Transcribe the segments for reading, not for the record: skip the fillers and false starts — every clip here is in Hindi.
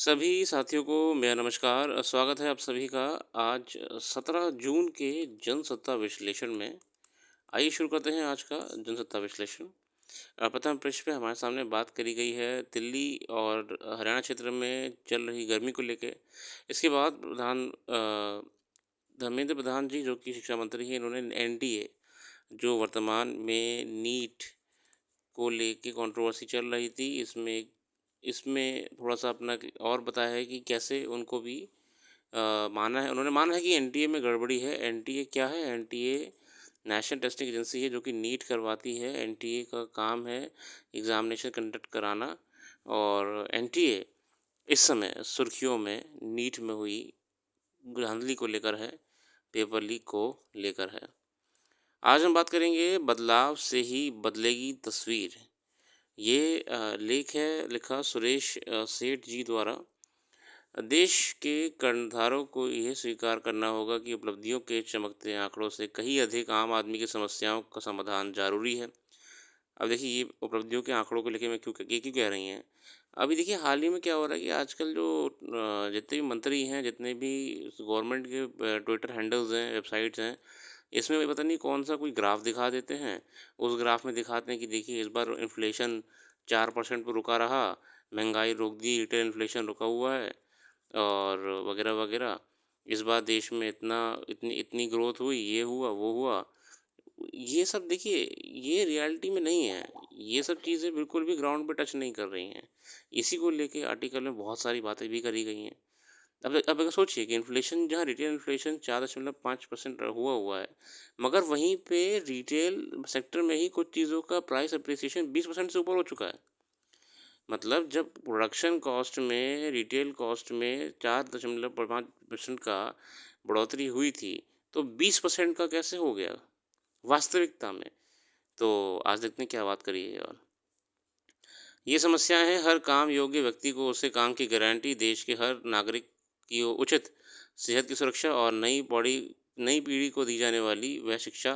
सभी साथियों को मेरा नमस्कार। स्वागत है आप सभी का आज 17 जून के जनसत्ता विश्लेषण में। आइए शुरू करते हैं आज का जनसत्ता विश्लेषण। प्रथम पृष्ठ पे हमारे सामने बात करी गई है दिल्ली और हरियाणा क्षेत्र में चल रही गर्मी को लेके। इसके बाद धर्मेंद्र प्रधान जी जो कि शिक्षा मंत्री हैं, इन्होंने एनडीए जो वर्तमान में नीट को लेके कंट्रोवर्सी चल रही थी, इसमें इसमें थोड़ा-सा अपना और बताया है कि कैसे उनको भी माना है, उन्होंने माना है कि एनटीए में गड़बड़ी है। एनटीए क्या है? एनटीए नेशनल टेस्टिंग एजेंसी है जो कि नीट करवाती है। एनटीए का काम है एग्ज़ामिनेशन कंडक्ट कराना। और एनटीए इस समय सुर्खियों में नीट में हुई धांधली को लेकर है, पेपर लीक को लेकर है। आज हम बात करेंगे बदलाव से ही बदलेगी तस्वीर। ये लेख है लिखा सुरेश सेठ जी द्वारा। देश के कर्णधारों को यह स्वीकार करना होगा कि उपलब्धियों के चमकते आंकड़ों से कहीं अधिक आम आदमी की समस्याओं का समाधान ज़रूरी है। अब देखिए ये उपलब्धियों के आंकड़ों को लेके मैं क्यों कह रही हैं। अभी देखिए हाल ही में क्या हो रहा है कि आजकल जो जितने भी मंत्री हैं, जितने भी गवर्नमेंट के ट्विटर हैंडल्स हैं, वेबसाइट्स हैं, इसमें भी पता नहीं कौन-सा कोई ग्राफ दिखा देते हैं। उस ग्राफ में दिखाते हैं कि देखिए इस बार इन्फ्लेशन 4% पे रुका रहा, महँगाई रोक दी, रिटेल इन्फ्लेशन रुका हुआ है और वगैरह-वगैरह। इस बार देश में इतनी इतनी ग्रोथ हुई, ये हुआ, वो हुआ। ये सब देखिए ये रियलिटी में नहीं है। ये सब चीज़ें बिल्कुल भी ग्राउंड पे टच नहीं कर रही हैं। इसी को लेके आर्टिकल में बहुत सारी बातें भी करी गई हैं। अब अगर सोचिए कि इन्फ्लेशन जहाँ रिटेल इन्फ्लेशन 4.5% हुआ है, मगर वहीं पे रिटेल सेक्टर में ही कुछ चीज़ों का प्राइस एप्रिसिएशन 20% से ऊपर हो चुका है। मतलब जब प्रोडक्शन कॉस्ट में रिटेल कॉस्ट में 4.5% का बढ़ोतरी हुई थी, तो 20% का कैसे हो गया वास्तविकता में? तो आज देखते हैं क्या बात करी है। और ये समस्याएं हैं हर काम योग्य व्यक्ति को उसके काम की गारंटी, देश के हर नागरिक की उचित सेहत की सुरक्षा और नई पीढ़ी को दी जाने वाली वह शिक्षा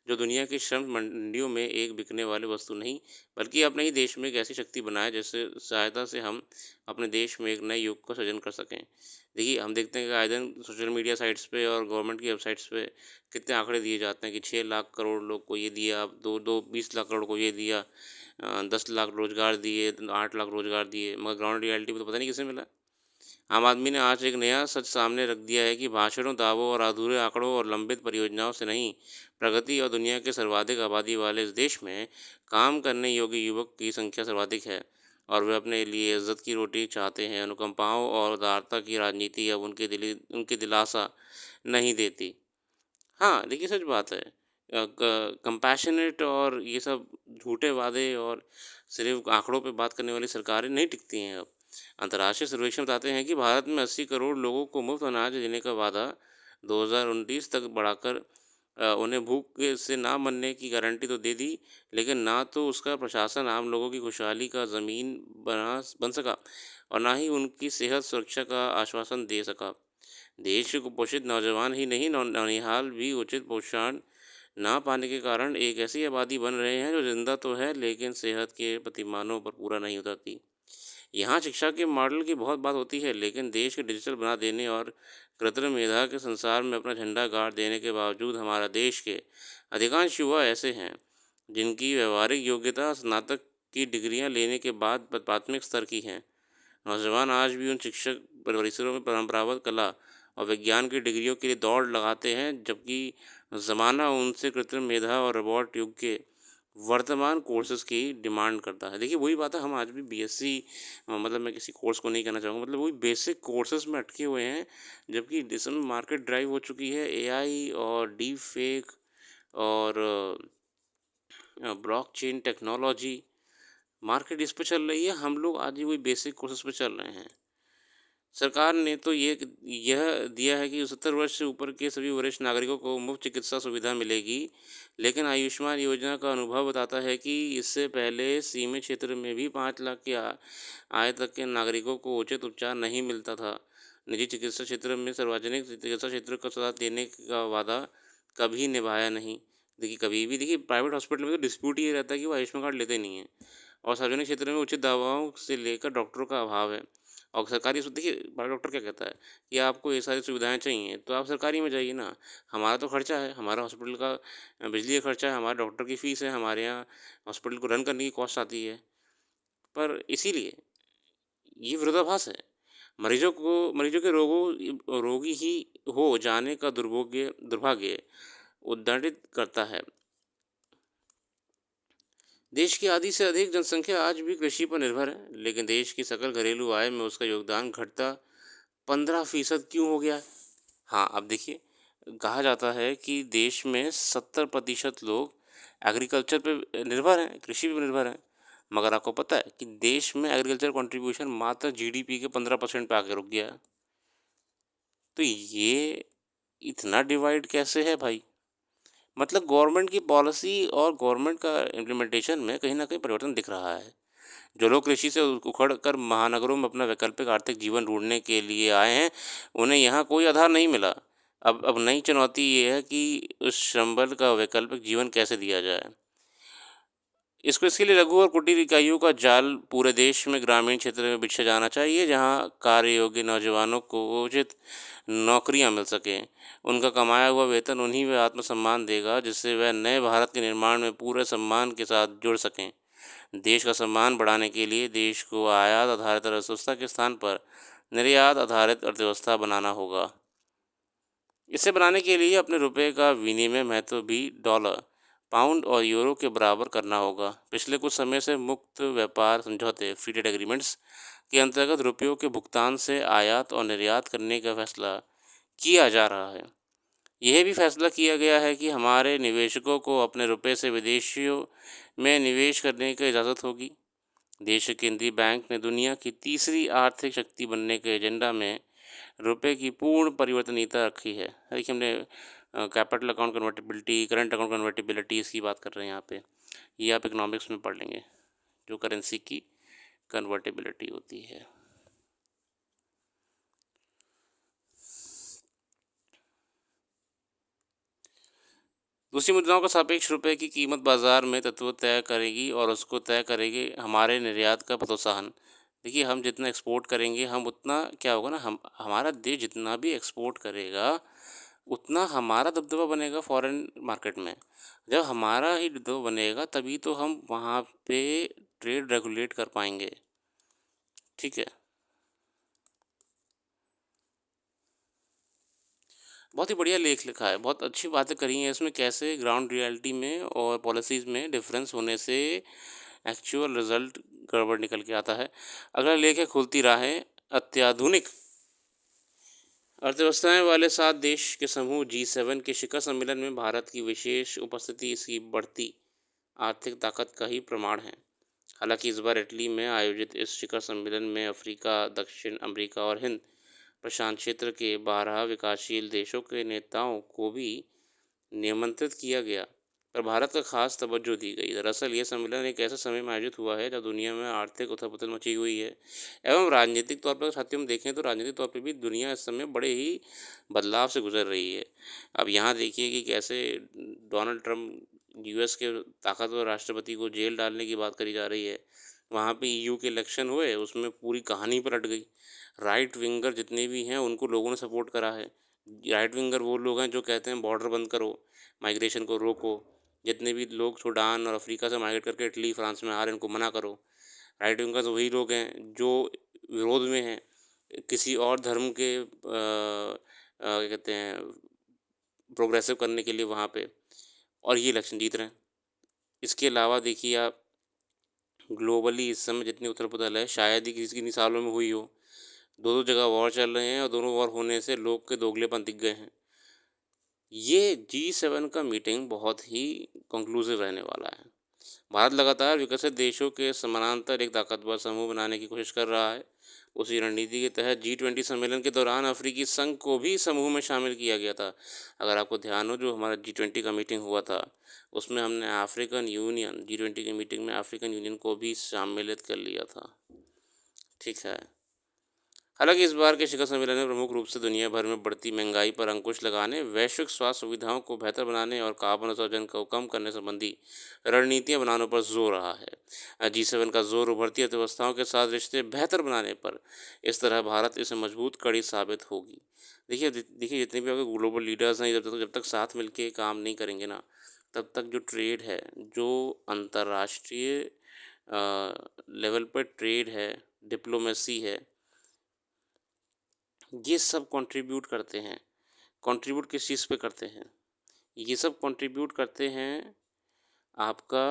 जो दुनिया की श्रम मंडियों में एक बिकने वाली वस्तु नहीं बल्कि अपने ही देश में एक ऐसी शक्ति बनाए जिससे सहायता से हम अपने देश में एक नए युग का सृजन कर सकें। देखिए हम देखते हैं कि आए दिन सोशल मीडिया साइट्स पे और गवर्नमेंट की वेबसाइट्स पे कितने आंकड़े दिए जाते हैं कि 6 लाख करोड़ लोग को ये दिया, दो दो 20 लाख करोड़ को ये दिया, 10 लाख रोजगार दिए, 8 लाख रोजगार दिए, मगर ग्राउंड रियलिटी में तो पता नहीं किसे मिला। आम आदमी ने आज एक नया सच सामने रख दिया है कि भाषणों, दावों और अधूरे आंकड़ों और लंबित परियोजनाओं से नहीं, प्रगति और दुनिया के सर्वाधिक आबादी वाले इस देश में काम करने योग्य युवक की संख्या सर्वाधिक है और वे अपने लिए इज्जत की रोटी चाहते हैं। अनुकंपाओं और उदारता की राजनीति अब उनके दिलासा नहीं देती। हाँ, देखिए सच बात है। कंपैशनेट और ये सब झूठे वादे और सिर्फ़ आँकड़ों पे बात करने वाली सरकारें नहीं टिकती हैं अब। अंतर्राष्ट्रीय सर्वेक्षण बताते हैं कि भारत में 80 करोड़ लोगों को मुफ़्त अनाज देने का वादा 2029 तक बढ़ाकर उन्हें भूख के से ना मरने की गारंटी तो दे दी, लेकिन ना तो उसका प्रशासन आम लोगों की खुशहाली का ज़मीन बन सका और ना ही उनकी सेहत सुरक्षा का आश्वासन दे सका। देश के कुपोषित नौजवान ही नहीं नौनिहाल भी उचित पोषण ना पाने के कारण एक ऐसी आबादी बन रहे हैं जो जिंदा तो है लेकिन सेहत के प्रतिमानों पर पूरा नहीं उतरती। यहाँ शिक्षा के मॉडल की बहुत बात होती है लेकिन देश के डिजिटल बना देने और कृत्रिम मेधा के संसार में अपना झंडा गाड़ देने के बावजूद हमारा देश के अधिकांश युवा ऐसे हैं जिनकी व्यवहारिक योग्यता स्नातक की डिग्रियां लेने के बाद प्राथमिक स्तर की हैं। नौजवान आज भी उन शिक्षक परिसरों में परंपरागत कला और विज्ञान की डिग्रियों के लिए दौड़ लगाते हैं जबकि ज़माना उनसे कृत्रिम मेधा और रोबोट युग के वर्तमान कोर्सेज़ की डिमांड करता है। देखिए वही बात है, हम आज भी बीएससी मतलब मैं किसी कोर्स को नहीं कहना चाहूँगा, मतलब वही बेसिक कोर्सेज़ में अटके हुए हैं जबकि जिस समय मार्केट ड्राइव हो चुकी है एआई और डीप फेक और ब्लॉकचेन टेक्नोलॉजी, मार्केट इस पे चल रही है, हम लोग आज भी वही बेसिक कोर्सेज़ पे चल रहे हैं। सरकार ने तो यह दिया है कि 70 वर्ष से ऊपर के सभी वरिष्ठ नागरिकों को मुफ्त चिकित्सा सुविधा मिलेगी, लेकिन आयुष्मान योजना का अनुभव बताता है कि इससे पहले सीमित क्षेत्र में भी 5 लाख की आय तक के नागरिकों को उचित उपचार नहीं मिलता था। निजी चिकित्सा क्षेत्र में सार्वजनिक चिकित्सा क्षेत्र का साथ देने का वादा कभी निभाया नहीं। देखिए कभी भी देखिए प्राइवेट हॉस्पिटल में तो डिस्प्यूट ये रहता है कि वो आयुष्मान कार्ड लेते नहीं हैं और सार्वजनिक क्षेत्र में उचित दवाओं से लेकर डॉक्टरों का अभाव है। और सरकारी देखिए बड़ा डॉक्टर क्या कहता है कि आपको ये सारी सुविधाएँ चाहिए तो आप सरकारी में जाइए ना। हमारा तो खर्चा है, हमारा हॉस्पिटल का बिजली का खर्चा है, हमारे डॉक्टर की फ़ीस है, हमारे यहाँ हॉस्पिटल को रन करने की कॉस्ट आती है। पर इसीलिए ये विरोधाभास है। मरीजों के रोगी ही हो जाने का दुर्भाग्य उद्दंडित करता है। देश की आधी से अधिक जनसंख्या आज भी कृषि पर निर्भर है, लेकिन देश की सकल घरेलू आय में उसका योगदान घटता 15% क्यों हो गया है? हाँ, अब देखिए कहा जाता है कि देश में 70% लोग एग्रीकल्चर पे निर्भर हैं, कृषि पे निर्भर हैं। मगर आपको पता है कि देश में एग्रीकल्चर कंट्रीब्यूशन मात्र जीडीपी के 15% पे आके रुक गया है। तो ये इतना डिवाइड कैसे है भाई? मतलब गवर्नमेंट की पॉलिसी और गवर्नमेंट का इम्प्लीमेंटेशन में कहीं न कहीं परिवर्तन दिख रहा है। जो लोग कृषि से उखड़ कर महानगरों में अपना वैकल्पिक आर्थिक जीवन ढूँढने के लिए आए हैं, उन्हें यहाँ कोई आधार नहीं मिला। अब नई चुनौती ये है कि उस संबल का वैकल्पिक जीवन कैसे दिया जाए? इसके लिए लघु और कुटीर इकाइयों का जाल पूरे देश में ग्रामीण क्षेत्र में बिछा जाना चाहिए, जहाँ कार्य योग्य नौजवानों को उचित नौकरियाँ मिल सकें। उनका कमाया हुआ वेतन उन्हीं में आत्मसम्मान देगा, जिससे वह नए भारत के निर्माण में पूरे सम्मान के साथ जुड़ सकें। देश का सम्मान बढ़ाने के लिए देश को आयात आधारित अर्थव्यवस्था के स्थान पर निर्यात आधारित अर्थव्यवस्था बनाना होगा। इसे बनाने के लिए अपने रुपये का विनिमय महत्व भी डॉलर, पाउंड और यूरो के बराबर करना होगा। पिछले कुछ समय से मुक्त व्यापार समझौते फ्री ट्रेड एग्रीमेंट्स के अंतर्गत रुपयों के भुगतान से आयात और निर्यात करने का फैसला किया जा रहा है। यह भी फैसला किया गया है कि हमारे निवेशकों को अपने रुपये से विदेशियों में निवेश करने की इजाज़त होगी। देश के केंद्रीय बैंक ने दुनिया की तीसरी आर्थिक शक्ति बनने के एजेंडा में रुपए की पूर्ण परिवर्तनीयता रखी है। देखिए हमने capital account convertibility, current account convertibility इसकी बात कर रहे हैं यहाँ पे। ये आप इकोनॉमिक्स में पढ़ लेंगे, जो करेंसी की कन्वर्टिबिलिटी होती है। दूसरी मुद्राओं का सापेक्ष रुपए की कीमत बाजार में तत्व तय करेगी और उसको तय करेगी हमारे निर्यात का प्रोत्साहन। देखिए हम जितना एक्सपोर्ट करेंगे हम उतना क्या होगा ना, हम हमारा देश जितना भी एक्सपोर्ट करेगा उतना हमारा दबदबा बनेगा फॉरेन मार्केट में। जब हमारा ही दबदबा बनेगा तभी तो हम वहाँ पे ट्रेड रेगुलेट कर पाएंगे। ठीक है। बहुत ही बढ़िया लेख लिखा है, बहुत अच्छी बातें करी हैं इसमें, कैसे ग्राउंड रियलिटी में और पॉलिसीज़ में डिफरेंस होने से एक्चुअल रिजल्ट गड़बड़ निकल के आता है। अगला लेख है खुलती राहें, अत्याधुनिक अर्थव्यवस्थाएं वाले 7 देश के समूह G7 के शिखर सम्मेलन में भारत की विशेष उपस्थिति इसकी बढ़ती आर्थिक ताकत का ही प्रमाण है। हालांकि इस बार इटली में आयोजित इस शिखर सम्मेलन में अफ्रीका, दक्षिण अमेरिका और हिंद प्रशांत क्षेत्र के 12 विकासशील देशों के नेताओं को भी निमंत्रित किया गया, पर भारत का खास तवज्जो दी गई। दरअसल ये सम्मेलन एक ऐसे समय में आयोजित हुआ है जब दुनिया में आर्थिक उथल-पुथल मची हुई है एवं राजनीतिक तौर पर साथियों हम देखें तो राजनीतिक तौर पे भी दुनिया इस समय बड़े ही बदलाव से गुजर रही है। अब यहाँ देखिए कि कैसे डोनाल्ड ट्रम्प यूएस के ताकतवर राष्ट्रपति को जेल डालने की बात करी जा रही है। वहाँ पे ईयू के इलेक्शन हुए, उसमें पूरी कहानी पलट गई। राइट विंगर जितने भी हैं उनको लोगों ने सपोर्ट करा है। राइट विंगर वो लोग हैं जो कहते हैं बॉर्डर बंद करो, माइग्रेशन को रोको, जितने भी लोग सूडान और अफ्रीका से माइग्रेट करके इटली फ्रांस में आ रहे हैं उनको मना करो। राइट विंगर्स वही लोग हैं जो विरोध में हैं किसी और धर्म के क्या कहते हैं प्रोग्रेसिव करने के लिए वहाँ पे, और ये इलेक्शन जीत रहे हैं। इसके अलावा देखिए आप ग्लोबली इस समय जितनी उथल-पुथल है शायद ही किन्हीं सालों में हुई हो। दो जगह वॉर चल रहे हैं और दोनों वॉर होने से लोग के दोगलेपन दिख गए हैं। ये G7 का मीटिंग बहुत ही कंक्लूसिव रहने वाला है। भारत लगातार विकसित देशों के समानांतर एक ताकतवर समूह बनाने की कोशिश कर रहा है। उसी रणनीति के तहत G20 सम्मेलन के दौरान अफ्रीकी संघ को भी समूह में शामिल किया गया था। अगर आपको ध्यान हो जो हमारा G20 का मीटिंग हुआ था उसमें हमने अफ्रीकन यूनियन G20 की मीटिंग में अफ्रीकन यूनियन को भी सम्मिलित कर लिया था। ठीक है। हालांकि इस बार के शिखर सम्मेलन में प्रमुख रूप से दुनिया भर में बढ़ती महंगाई पर अंकुश लगाने, वैश्विक स्वास्थ्य सुविधाओं को बेहतर बनाने और कार्बन उत्सर्जन को कम करने संबंधी रणनीतियां बनाने पर जोर रहा है। G7 का जोर उभरती अर्थव्यवस्थाओं के साथ रिश्ते बेहतर बनाने पर। इस तरह भारत इसे मजबूत कड़ी साबित होगी। देखिए जितने भी अगर ग्लोबल लीडर्स हैं, जब तक साथ मिलके काम नहीं करेंगे ना, तब तक जो ट्रेड है, जो अंतर्राष्ट्रीय लेवल पर ट्रेड है, डिप्लोमेसी है, ये सब कंट्रीब्यूट करते हैं। कंट्रीब्यूट किस चीज़ पे करते हैं? ये सब कंट्रीब्यूट करते हैं आपका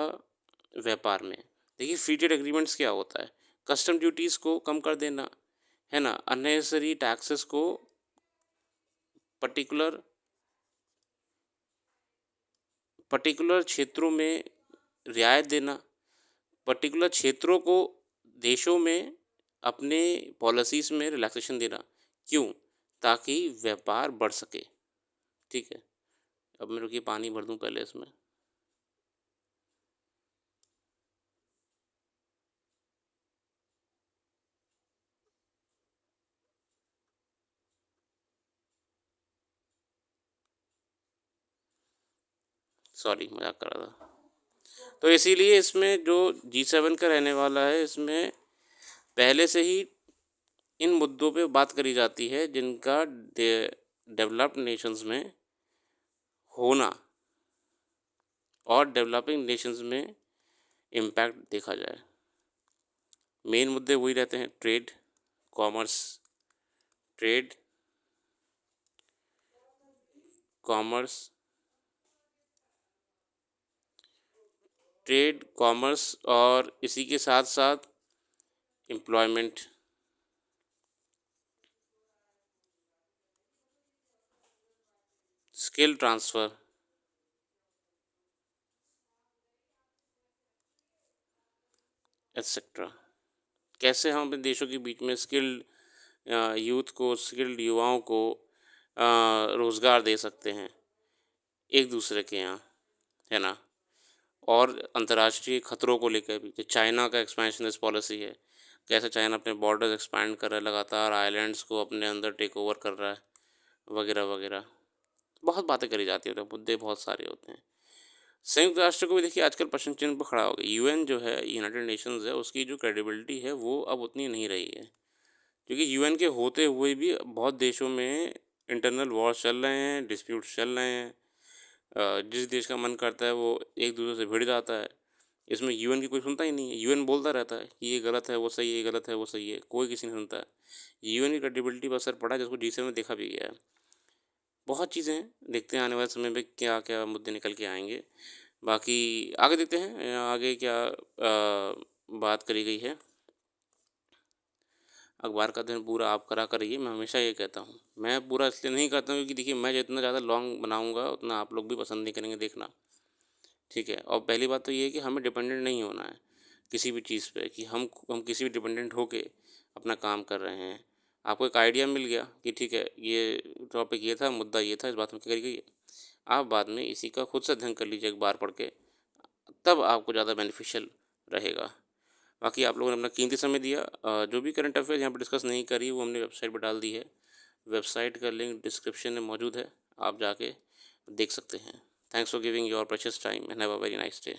व्यापार में। देखिए फ्री ट्रेड एग्रीमेंट्स क्या होता है? कस्टम ड्यूटीज़ को कम कर देना, है ना? अननेसेसरी टैक्सेस को पर्टिकुलर पर्टिकुलर क्षेत्रों में रियायत देना, पर्टिकुलर क्षेत्रों को देशों में अपने पॉलिसीज़ में रिलैक्सेशन देना। क्यों? ताकि व्यापार बढ़ सके, ठीक है? अब मैं रुकिए पानी भर दूँ पहले इसमें। सॉरी मज़ाक कर रहा था। तो इसीलिए इसमें जो G7 का रहने वाला है, इसमें पहले से ही इन मुद्दों पे बात करी जाती है जिनका डेवलप्ड नेशंस में होना और डेवलपिंग नेशंस में इम्पैक्ट देखा जाए। मेन मुद्दे वही रहते हैं, trade, commerce, trade, commerce, trade, commerce और इसी के साथ-साथ एम्प्लॉयमेंट, स्किल ट्रांसफ़र, एटसेट्रा। कैसे हम अपने देशों के बीच में स्किल्ड यूथ को, स्किल्ड युवाओं को रोज़गार दे सकते हैं एक दूसरे के यहाँ, है ना? और अंतर्राष्ट्रीय खतरों को लेकर भी, जो चाइना का एक्सपेंशनिस्ट पॉलिसी है, कैसे चाइना अपने बॉर्डर्स एक्सपैंड कर रहा है, लगातार आइलैंड्स को अपने अंदर टेक ओवर कर रहा है, वगैरह वगैरह। बहुत बातें करी जाती हैं, तो मुद्दे बहुत सारे होते हैं। संयुक्त राष्ट्र को भी देखिए आजकल प्रश्न चिन्ह पर खड़ा हो गया। यूएन जो है, यूनाइटेड नेशंस है, उसकी जो क्रेडिबिलिटी है वो अब उतनी नहीं रही है, क्योंकि यूएन के होते हुए भी बहुत देशों में इंटरनल वॉर्स चल रहे हैं, डिस्प्यूट्स चल रहे हैं। जिस देश का मन करता है वो एक दूसरे से भिड़ जाता है। इसमें यूएन की कोई सुनता ही नहीं है। यूएन बोलता रहता है कि ये गलत है, वो सही है, ये गलत है, वो सही है, कोई किसी नहीं सुनता है। यूएन की क्रेडिबिलिटी पर असर पड़ा है, जिसको G7 में देखा भी गया है। बहुत चीज़ें हैं, देखते हैं आने वाले समय में क्या क्या मुद्दे निकल के आएंगे। बाकी आगे देखते हैं आगे क्या बात करी गई है। अखबार का अध्ययन पूरा आप करा करिए, मैं हमेशा ये कहता हूँ। मैं पूरा इसलिए नहीं करता हूँ क्योंकि देखिए मैं जितना ज़्यादा लॉन्ग बनाऊँगा उतना आप लोग भी पसंद नहीं करेंगे देखना, ठीक है? और पहली बात तो ये है कि हमें डिपेंडेंट नहीं होना है किसी भी चीज़ पे, कि हम किसी भी डिपेंडेंट होके अपना काम कर रहे हैं। आपको एक आइडिया मिल गया कि ठीक है, ये टॉपिक ये था, मुद्दा ये था, इस बात में करी गई है। आप बाद में इसी का खुद से अध्ययन कर लीजिए एक बार पढ़ के, तब आपको ज़्यादा बेनिफिशियल रहेगा। बाकी आप लोगों ने अपना कीमती समय दिया। जो भी करंट अफेयर यहाँ पर डिस्कस नहीं करी वो हमने वेबसाइट पर डाल दी है। वेबसाइट का लिंक डिस्क्रिप्शन में मौजूद है, आप जाके देख सकते हैं। Thanks for giving your precious time and have a very nice day.